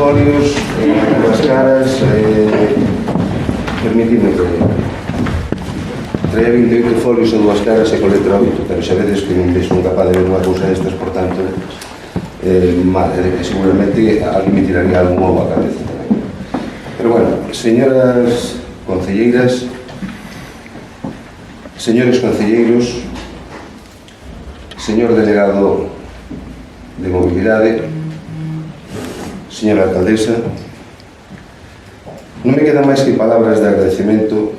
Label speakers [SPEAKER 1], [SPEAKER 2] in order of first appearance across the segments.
[SPEAKER 1] folios, as caras, permitidme que traía 28 folios e 2 caras e con letra 8, pero xa vedes que non son capaz de ver unha cousa destas, por tanto, seguramente alguén me tiraría algún ovo a cabeza tamén. Pero bueno, señoras concelleiras, señores concelleiros, señor delegado de mobilidade, señora alcaldesa, non me quedan máis que palabras de agradecemento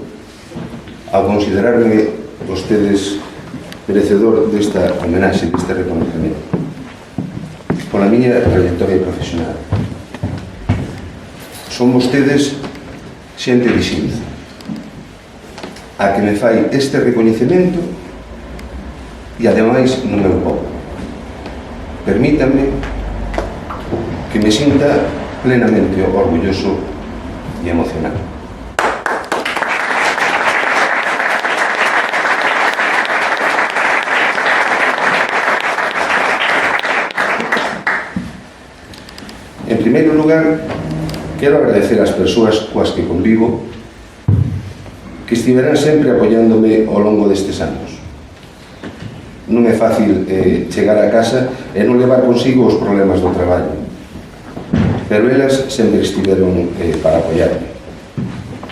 [SPEAKER 1] ao considerarme vostedes merecedor desta homenaxe, deste reconocimiento, pola miña trayectoria profesional. Son vostedes xente de Xinzo, a que me fai este recoñecemento e ademais non é un pouco. Permítanme que me sinta plenamente orgulloso e emocionado. En primeiro lugar, quero agradecer ás persoas coas que convivo que estiverán sempre apoiándome ao longo destes anos. Non é fácil chegar a casa e non levar consigo os problemas do traballo, pero elas sempre estiveron para apoiarme,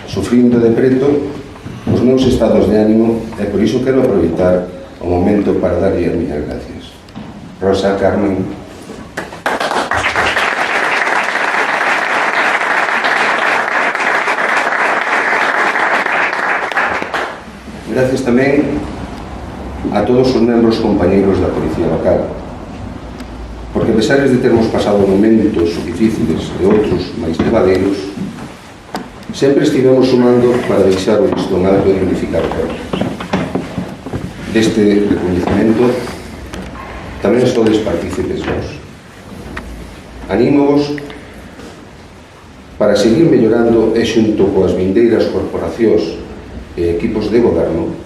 [SPEAKER 1] sufrindo de preto os meus estados de ánimo, e por iso quero aproveitar o momento para darlle as miñas gracias. Rosa, Carmen, gracias tamén a todos os membros compañeiros da Policía Local, porque a pesar de termos pasado momentos difíciles e outros máis levadeiros, sempre estivemos sumando para deixar o listón alto e dignificar o traballo. Deste recoñecemento tamén sodes partícipes vós. Anímovos para seguir mellorando e xunto coas vindeiras corporacións e equipos de goberno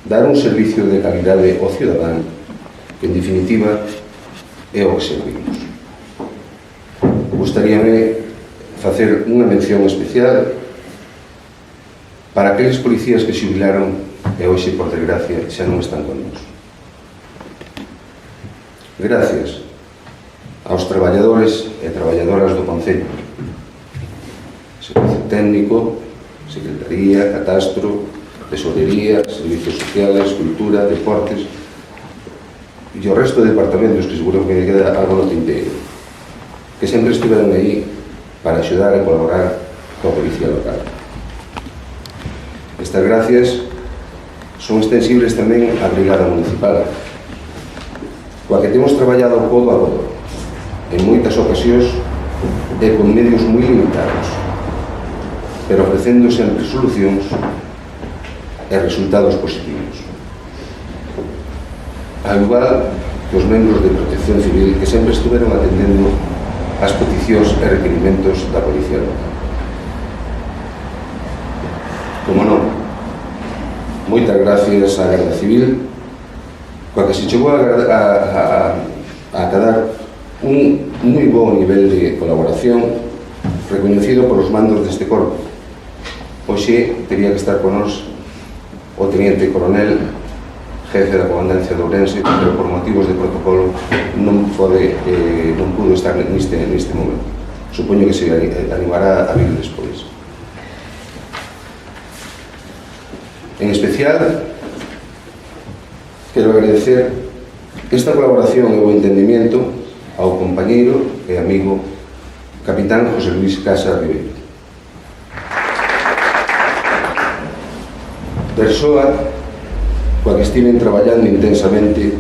[SPEAKER 1] dar un servicio de calidade ao cidadán que, en definitiva, é o que servimos. Gustaríame facer unha mención especial para aqueles policías que xubilaron e hoxe, por desgracia, xa non están con nós. Gracias aos traballadores e traballadoras do Concello, Servicio Técnico, Secretaría, Catastro, Tesorería, Servicios Sociales, Cultura, Deportes e o resto de departamentos, que seguro que queda algo no tinteiro, que sempre estiveron aí para axudar e colaborar coa Policía Local. Estas gracias son extensibles tamén á Brigada Municipal, coa que temos traballado codo a codo, en moitas ocasións e con medios moi limitados, pero ofrecendo sempre solucións e resultados positivos. Ao igual que os membros de Protección Civil, que sempre estiveron atendendo as peticións e requerimentos da Policía Local. Como non, moitas gracias á Garda Civil, coa que se chegou a acadar un moi bo nivel de colaboración recoñecido polos mandos deste corpo. Hoxe teria que estar con nós o Teniente Coronel, jefe da Comandancia de Ourense, pero por motivos de protocolo non pudo estar neste momento. Supoño que se animará a vir despois. En especial, quero agradecer esta colaboración e o entendimiento ao compañeiro e amigo Capitán José Luis Casa Ribeiro. Persoa coa que estiven traballando intensamente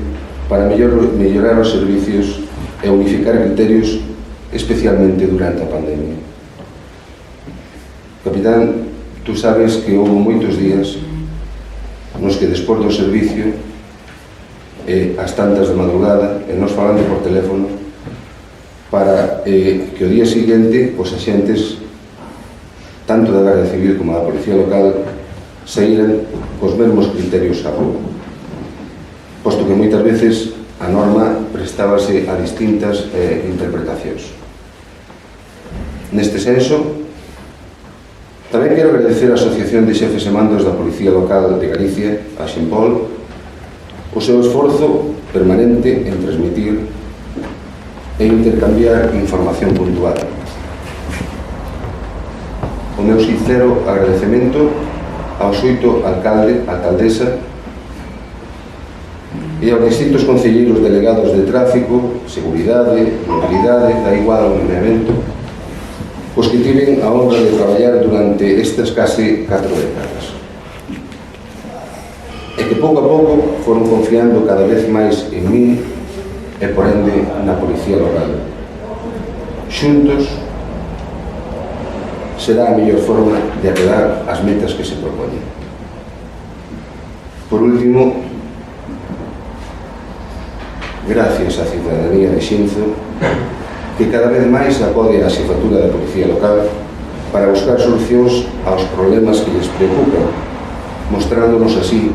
[SPEAKER 1] para mellorar os servicios e unificar criterios, especialmente durante a pandemia. Capitán, tú sabes que houve moitos días nos que despois do servicio ás tantas de madrugada e nos falando por teléfono para que o día seguinte os axentes tanto da Garda Civil como da Policía Local saíran cos mesmos criterios a rúa, posto que moitas veces a norma prestábase a distintas interpretacións. Neste senso, tamén quero agradecer á Asociación de Xefes e Mandos da Policía Local de Galicia, a Xinpol, o seu esforzo permanente en transmitir e intercambiar información puntual. O meu sincero agradecemento aos 8 alcaldesa e aos distintos concelleiros delegados de tráfico, seguridade, mobilidade, da igual ao lineamento, os que tiven a honra de traballar durante estas case 4 décadas. E que pouco a pouco foron confiando cada vez máis en min e, por ende, na Policía Local. Xuntos será a mellor forma de acadar as metas que se propoñen. Por último, gracias á cidadanía de Xinzo, que cada vez máis acode á xefatura da Policía Local para buscar solucións aos problemas que lles preocupan, mostrándonos así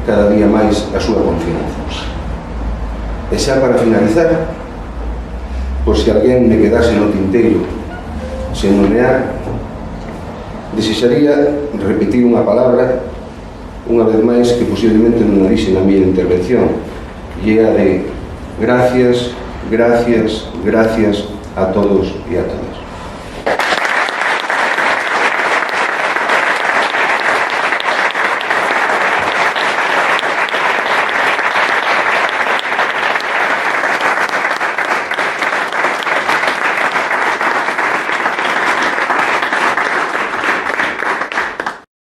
[SPEAKER 1] cada día máis a súa confianza. E xa para finalizar, por se alguén me quedase no tinteiro sen nomear, desexaría repetir unha palabra unha vez máis que posiblemente non a dixe na miña intervención, e é a de gracias, gracias, gracias a todos e a todas.